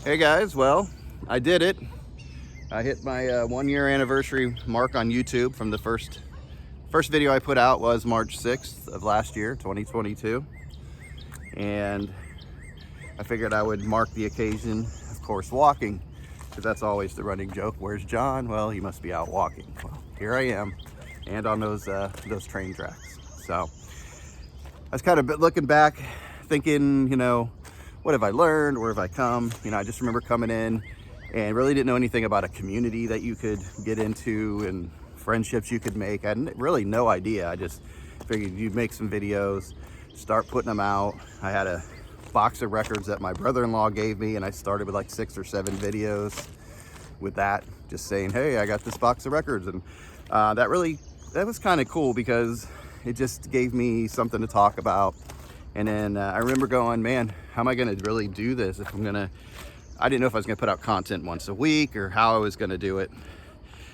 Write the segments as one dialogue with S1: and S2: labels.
S1: Hey guys, well, I did it. I hit my 1 year anniversary mark on YouTube from the first video I put out was March 6th of last year, 2022. And I figured I would mark the occasion, of course, walking, because that's always the running joke. Where's John? Well, he must be out walking. Well, here I am, and on those train tracks. So I was kind of looking back, thinking, what have I learned? Where have I come? I just remember coming in and really didn't know anything about a community that you could get into and friendships you could make. I had really no idea. I just figured you'd make some videos, start putting them out. I had a box of records that my brother-in-law gave me, and I started with like 6 or 7 videos with that, just saying, hey, I got this box of records. And that was kind of cool because it just gave me something to talk about. And then I remember going, man, how am I going to really do this if I didn't know if I was going to put out content once a week or how I was going to do it.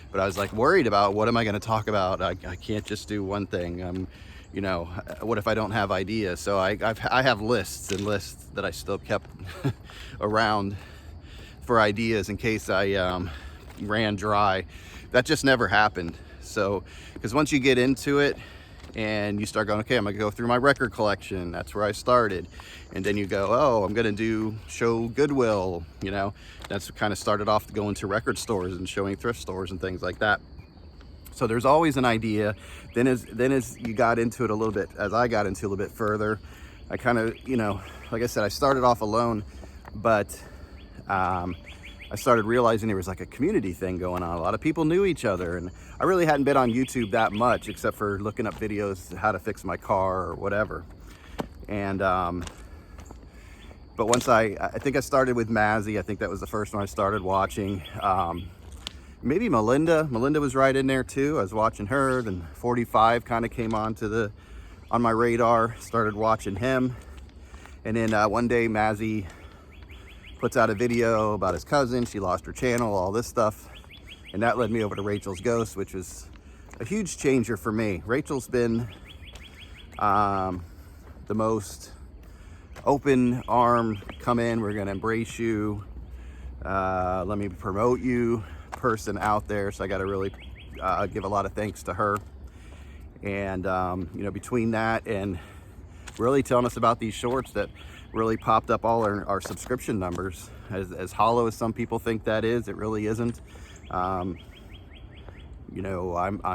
S1: But I was like worried about what am I going to talk about? I can't just do one thing. What if I don't have ideas? So I have lists and lists that I still kept around for ideas in case I ran dry. That just never happened. So, because once you get into it, and you start going, okay, I'm gonna go through my record collection. That's where I started. And then you go, oh, I'm gonna show Goodwill, That's kind of started off going to record stores and showing thrift stores and things like that. So there's always an idea. Then as you got into it a little bit, as I got into it a little bit further, I kind of, like I said, I started off alone, but I started realizing there was like a community thing going on. A lot of people knew each other, and I really hadn't been on YouTube that much except for looking up videos how to fix my car or whatever. And but once I think I started with Mazzy. I think that was the first one I started watching. Maybe Melinda was right in there too. I was watching her. Then 45 kind of came on my radar. Started watching him, and then one day Mazzy puts out a video about his cousin. She lost her channel, all this stuff. And that led me over to Rachel's Ghost, which was a huge changer for me. Rachel's been the most open arm, come in, we're gonna embrace you, let me promote you person out there. So I gotta really give a lot of thanks to her. And between that and really telling us about these shorts that really popped up all our subscription numbers. As hollow as some people think that is, it really isn't. I'm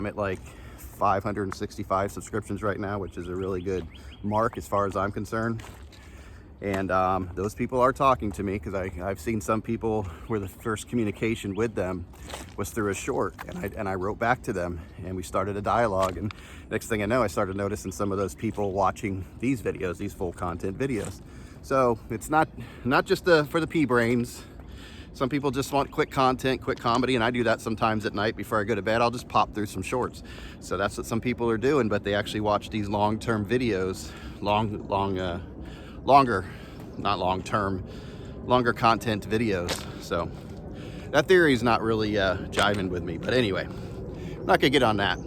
S1: at like 565 subscriptions right now, which is a really good mark as far as I'm concerned. And those people are talking to me, because I've seen some people where the first communication with them was through a short, and I wrote back to them, and we started a dialogue. And next thing I know, I started noticing some of those people watching these videos, these full content videos. So it's not just for the pea brains. Some people just want quick content, quick comedy, and I do that sometimes at night before I go to bed. I'll just pop through some shorts. So that's what some people are doing, but they actually watch these long-term videos, longer content videos. So that theory is not really jiving with me, but anyway, I'm not gonna get on that.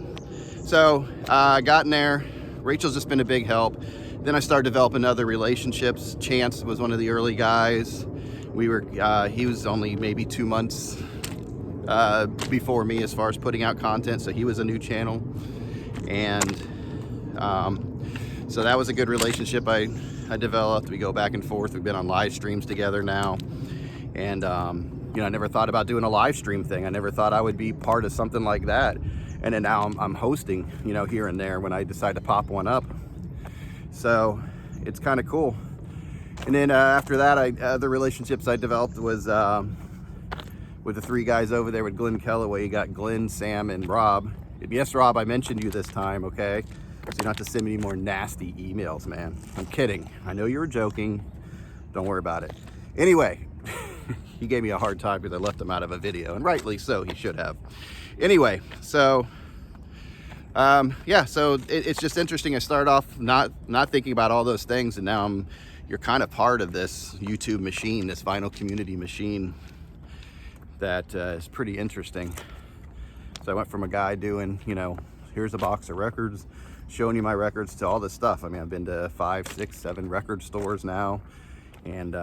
S1: So I got in there. Rachel's just been a big help. Then I started developing other relationships. Chance was one of the early guys. He was only maybe 2 months before me as far as putting out content, so he was a new channel. And so that was a good relationship I developed. We go back and forth. We've been on live streams together now. And I never thought about doing a live stream thing. I never thought I would be part of something like that. And then now I'm hosting, here and there when I decide to pop one up. So it's kind of cool. And then after that, the relationships I developed was with the 3 guys over there with Glenn Kellaway. You got Glenn, Sam, and Rob. And yes, Rob, I mentioned you this time, okay? So you don't have to send me any more nasty emails, man. I'm kidding. I know you were joking. Don't worry about it. Anyway, he gave me a hard time because I left him out of a video, and rightly so, he should have. Anyway, so so it's just interesting. I started off not thinking about all those things, and now you're kind of part of this YouTube machine, this vinyl community machine that is pretty interesting. So I went from a guy doing, here's a box of records, showing you my records, to all this stuff. I mean, I've been to 5, 6, 7 record stores now, and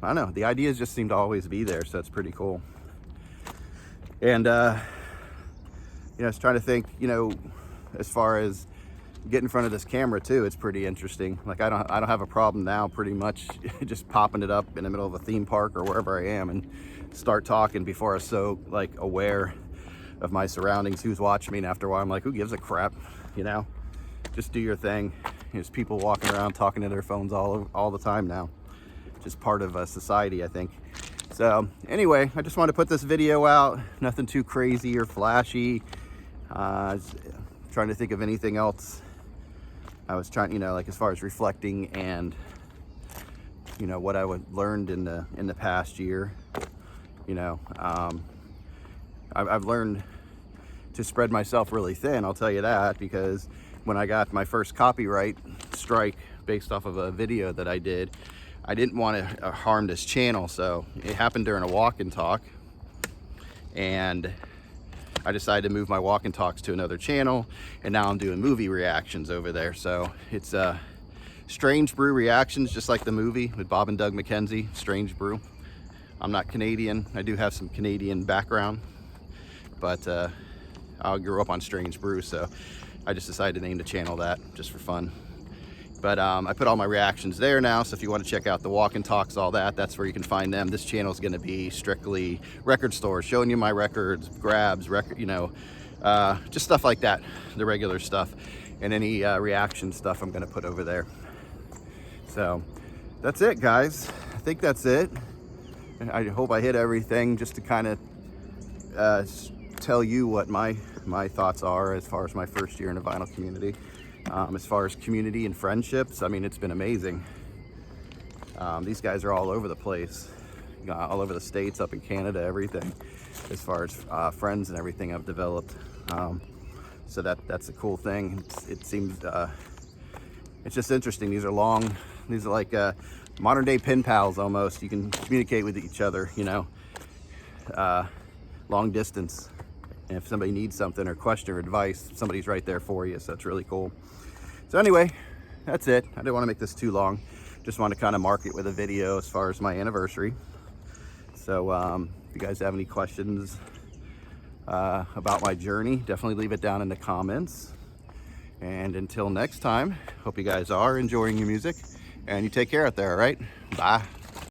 S1: I don't know, the ideas just seem to always be there, so it's pretty cool. And I was trying to think, as far as get in front of this camera too, it's pretty interesting. Like I don't have a problem now pretty much just popping it up in the middle of a theme park or wherever I am and start talking before I'm so like aware of my surroundings, who's watching me, and after a while I'm like, who gives a crap, just do your thing. There's people walking around talking to their phones all the time now. Just part of society, I think. So anyway, I just wanted to put this video out. Nothing too crazy or flashy. Trying to think of anything else. I was trying, like as far as reflecting and what I learned in the past year. I've learned to spread myself really thin, I'll tell you that, because when I got my first copyright strike based off of a video that I did, I didn't want to harm this channel. So it happened during a walk and talk, and I decided to move my walk and talks to another channel, and now I'm doing movie reactions over there. So it's Strange Brew Reactions, just like the movie with Bob and Doug McKenzie, Strange Brew. I'm not Canadian. I do have some Canadian background, but I grew up on Strange Brew, so I just decided to name the channel that just for fun. But I put all my reactions there now, so if you want to check out the walk and talks, all that, that's where you can find them. This channel is going to be strictly record stores, showing you my records, grabs, just stuff like that, the regular stuff, and any reaction stuff I'm going to put over there. So that's it, guys. I think that's it. I hope I hit everything, just to kind of tell you what my thoughts are as far as my first year in the vinyl community. As far as community and friendships, I mean, it's been amazing. These guys are all over the place, all over the States, up in Canada, everything, as far as friends and everything I've developed. So that's a cool thing. It seems, it's just interesting. These are like modern day pen pals almost. You can communicate with each other, long distance. And if somebody needs something or question or advice, somebody's right there for you. So it's really cool. So anyway, that's it. I didn't want to make this too long. Just want to kind of mark it with a video as far as my anniversary. So if you guys have any questions about my journey, definitely leave it down in the comments. And until next time, hope you guys are enjoying your music, and you take care out there, all right? Bye.